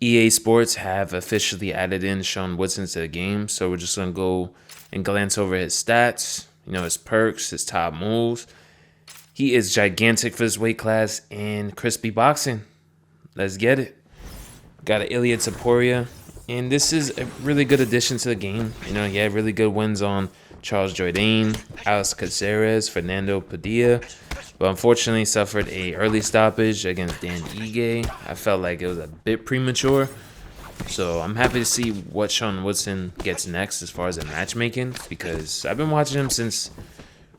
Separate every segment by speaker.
Speaker 1: EA Sports have officially added in Sean Woodson to the game, so we're just gonna go and glance over his stats, his perks, his top moves. He is gigantic for his weight class and crispy boxing. Let's get it. Got an Iliad Taporia, and this is a really good addition to the game. He had really good wins on Charles Jourdain, Alex Caceres, Fernando Padilla, but unfortunately suffered a early stoppage against Dan Ige. I felt like it was a bit premature, so I'm happy to see what Sean Woodson gets next as far as the matchmaking, because I've been watching him since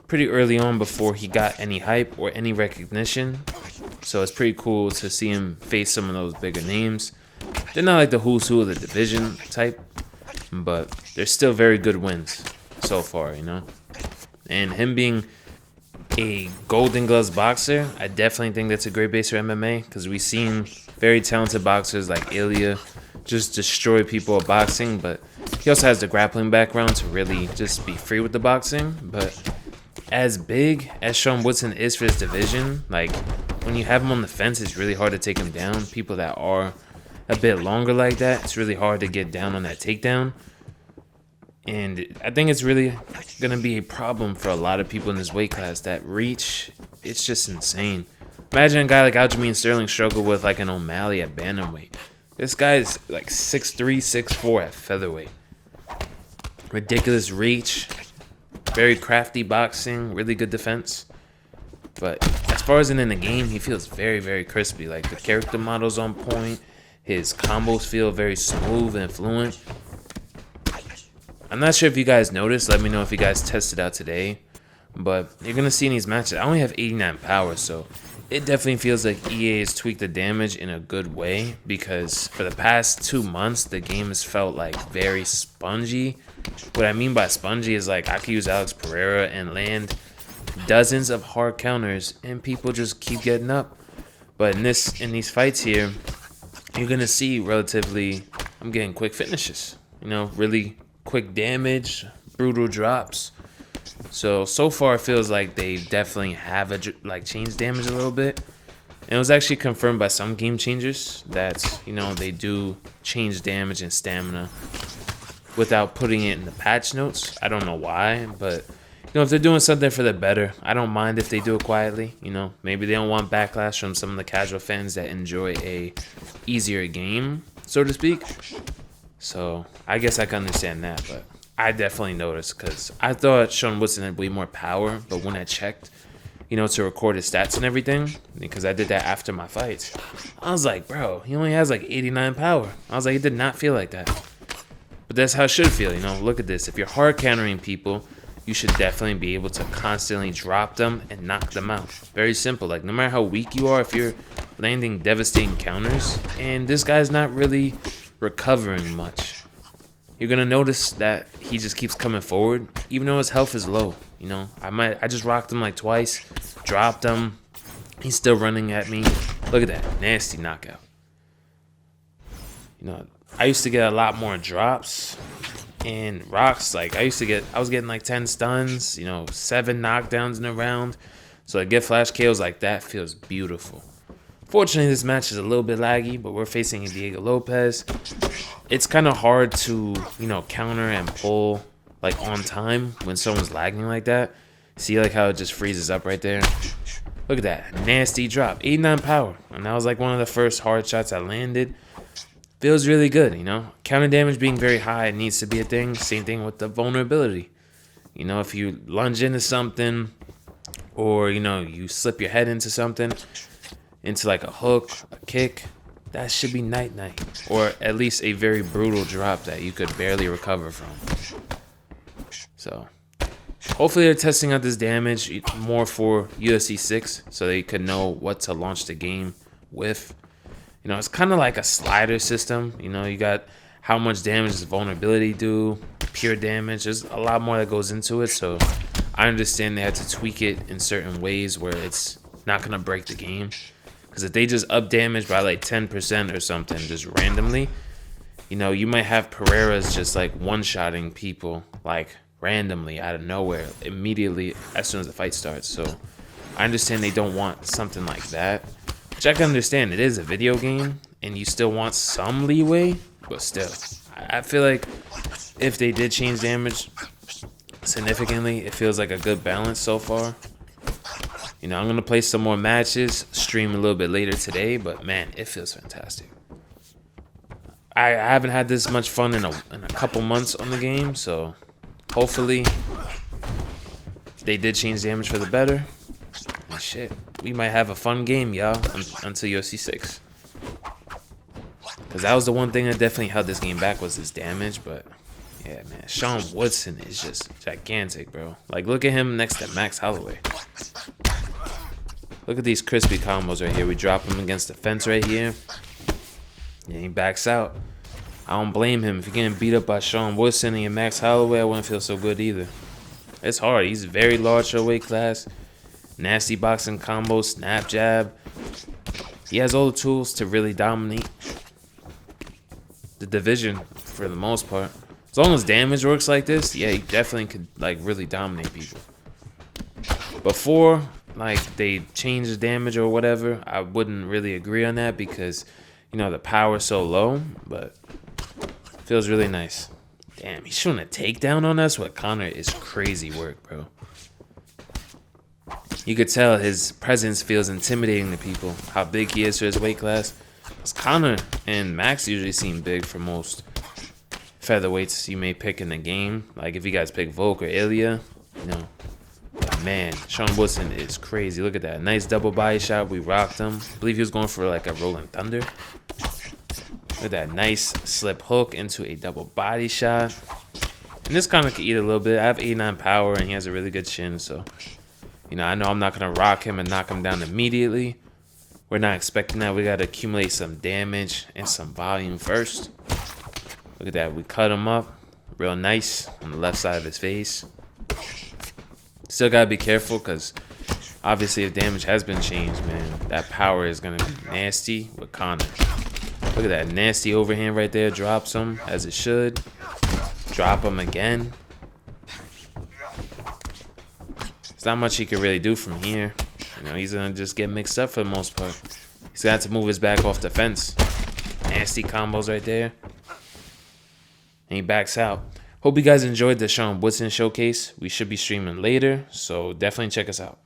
Speaker 1: pretty early on before he got any hype or any recognition. So it's pretty cool to see him face some of those bigger names. They're not like the who's who of the division type, but they're still very good wins so far, And him being a Golden Gloves boxer, I definitely think that's a great base for MMA, because we've seen very talented boxers like Ilya just destroy people at boxing, but he also has the grappling background to really just be free with the boxing. But as big as Sean Woodson is for this division, like when you have him on the fence, it's really hard to take him down. People that are a bit longer like that, it's really hard to get down on that takedown. And I think it's really going to be a problem for a lot of people in this weight class. That reach, it's just insane. Imagine a guy like Aljamain Sterling struggle with like an O'Malley at bantamweight. This guy is like 6'3", 6'4" at featherweight. Ridiculous reach. Very crafty boxing. Really good defense. But as far as in the game, he feels very, very crispy. Like the character model's on point. His combos feel very smooth and fluent. I'm not sure if you guys noticed. Let me know if you guys tested out today. But you're going to see in these matches, I only have 89 power, so it definitely feels like EA has tweaked the damage in a good way, because for the past 2 months, the game has felt like very spongy. What I mean by spongy is like I could use Alex Pereira and land dozens of hard counters, and people just keep getting up. But in these fights here, you're going to see I'm getting quick finishes, really quick damage, brutal drops. So far it feels like they definitely have changed damage a little bit. And it was actually confirmed by some game changers that, they do change damage and stamina without putting it in the patch notes. I don't know why, but if they're doing something for the better, I don't mind if they do it quietly. Maybe they don't want backlash from some of the casual fans that enjoy a easier game, so to speak. So I guess I can understand that, but I definitely noticed, because I thought Sean Woodson had way more power, but when I checked, to record his stats and everything, because I did that after my fights, I was like, bro, he only has like 89 power. I was like, it did not feel like that. But that's how it should feel, Look at this. If you're hard countering people, you should definitely be able to constantly drop them and knock them out. Very simple. Like, no matter how weak you are, if you're landing devastating counters, and this guy's not really recovering much, you're gonna notice that he just keeps coming forward, even though his health is low. I just rocked him like twice, dropped him. He's still running at me. Look at that nasty knockout. I used to get a lot more drops and rocks. Like I was getting like 10 stuns, 7 knockdowns in a round. So to get flash KOs like that feels beautiful. Fortunately, this match is a little bit laggy, but we're facing Diego Lopez. It's kind of hard to, counter and pull like on time when someone's lagging like that. See like how it just freezes up right there? Look at that. Nasty drop. 89 power. And that was like one of the first hard shots I landed. Feels really good, Counter damage being very high needs to be a thing. Same thing with the vulnerability. If you lunge into something or, you slip your head into something, into like a hook, a kick, that should be night-night. Or at least a very brutal drop that you could barely recover from. So hopefully they're testing out this damage more for UFC 6 so they could know what to launch the game with. It's kind of like a slider system. You got how much damage does vulnerability do, pure damage. There's a lot more that goes into it. So I understand they had to tweak it in certain ways where it's not going to break the game. Because if they just up damage by like 10% or something just randomly, you might have Pereira's just like one-shotting people like randomly out of nowhere immediately as soon as the fight starts. So I understand they don't want something like that. Which I can understand. It is a video game, and you still want some leeway, but still, I feel like if they did change damage significantly, it feels like a good balance so far. You know, I'm gonna play some more matches, stream a little bit later today, but man, it feels fantastic. I haven't had this much fun in a couple months on the game, so hopefully they did change damage for the better. And shit, we might have a fun game, y'all, until UFC 6. Because that was the one thing that definitely held this game back, was his damage. But yeah, man, Sean Woodson is just gigantic, bro. Like, look at him next to Max Holloway. Look at these crispy combos right here. We drop him against the fence right here. Yeah, he backs out. I don't blame him. If you're getting beat up by Sean Woodson and Max Holloway, I wouldn't feel so good either. It's hard. He's very large for a weight class. Nasty boxing combo, snap jab. He has all the tools to really dominate the division for the most part. As long as damage works like this, yeah, he definitely could like really dominate people. Before like they changed the damage or whatever, I wouldn't really agree on that because, you know, the power's so low, but feels really nice. Damn, he's showing a takedown on us with Conor is crazy work, bro. You could tell his presence feels intimidating to people, how big he is for his weight class. Because Conor and Max usually seem big for most featherweights you may pick in the game. Like if you guys pick Volk or Ilya, you know. But man, Sean Woodson is crazy. Look at that. Nice double body shot. We rocked him. I believe he was going for like a Rolling Thunder. Look at that nice slip hook into a double body shot. And this kind of could eat a little bit. I have 89 power and he has a really good chin, so you know, I know I'm not going to rock him and knock him down immediately. We're not expecting that. We got to accumulate some damage and some volume first. Look at that. We cut him up real nice on the left side of his face. Still got to be careful because obviously if damage has been changed, man, that power is going to be nasty with Conor. Look at that. Nasty overhand right there. Drops him as it should. Drop him again. There's not much he can really do from here. You know, he's going to just get mixed up for the most part. He's got to move his back off the fence. Nasty combos right there. And he backs out. Hope you guys enjoyed the Sean Woodson showcase. We should be streaming later, so definitely check us out.